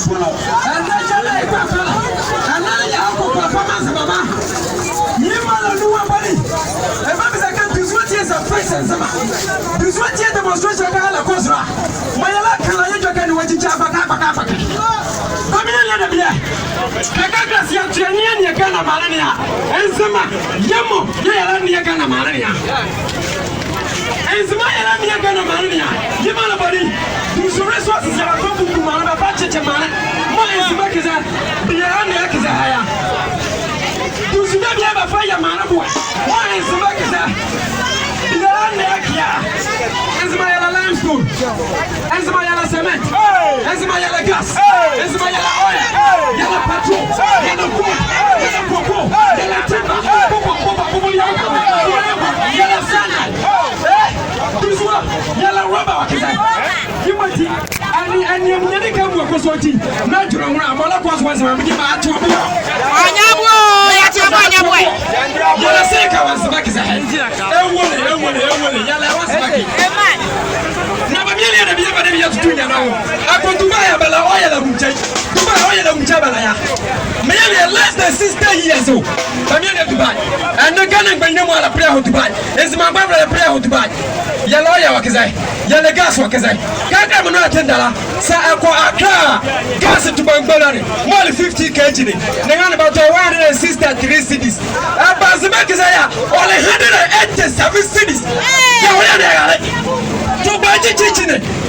full. And I have performance, Mama. You man do one body. And Mama is like 2 years of presence. 2 years demonstration of the Kosra. My luck, I can watch each other. Come here, Kakakas Yachanian Yakana Marania, and Sama Yamo, Yalan Yakana Marania. And Smile Yakana Marania, Yamanabadi, whose resources are going to Mana Pachamana, my Smakiza, Bian Yakizaya. Do you never fire Manabu? Why is Smakiza? Bian Yakia, and Smile limestone, and Smile cement, and Smile gas, and Smile oil. Yellow patrol, yellow boy, yellow popo, yellow timber, popo, yellow sunlight, this one, yellow rubber, you might see, and you never come with a sortie. Natural, I'm all across once I'm giving out to a boy. Yellow Seca was the back of the head. Yellow was back. Never million of you, but if you're doing it now, I go to buy a bella oil of Jabala. Maybe less than 60 years old. I'm going to buy. And the gun and no more prayer to buy. It's my brother a prayer to buy. Yellow Yakazai, Yellow Gas Wakazai. Can't have another $10. Say, I call a car. Gas to Bangalore. More than 50 kg. They got about 163 cities. About the Makazaya, only 187 cities.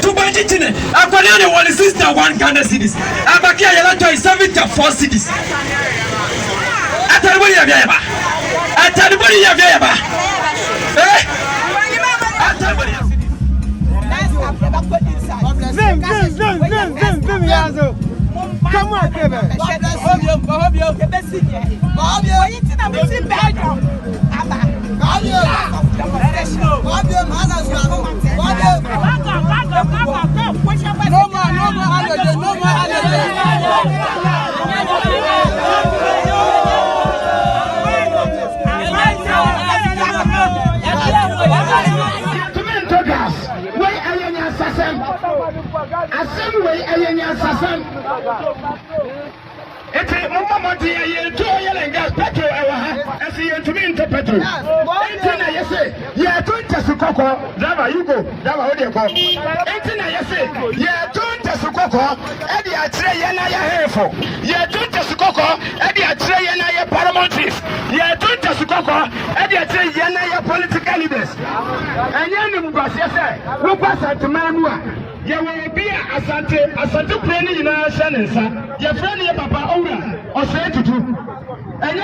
To buy it. I'm going to one sister, one kind of cities. I'm back here, you're 74 cities. I tell you, come on, Kevin. It's a moment here, 2 years gas petrol. I see you to me into petrol. You say, yeah, don't just cocoa. Dava, you go. Dava, what do you go? You say, yeah, don't just cocoa. Eddie, I tray and I hair for. Yeah, don't just cocoa. Eddie, I tray and I paramount chief. Yeah, don't just cocoa. Eddie, I tray and I political leaders. And you know, yes, look at the man. You will be a Santa Penny in our sentence. Your friend, your papa, owner, or say to do. And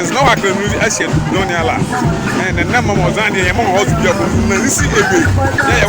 it's no I can really actually don't yalla. And the number was on the among all the people. See every yeah,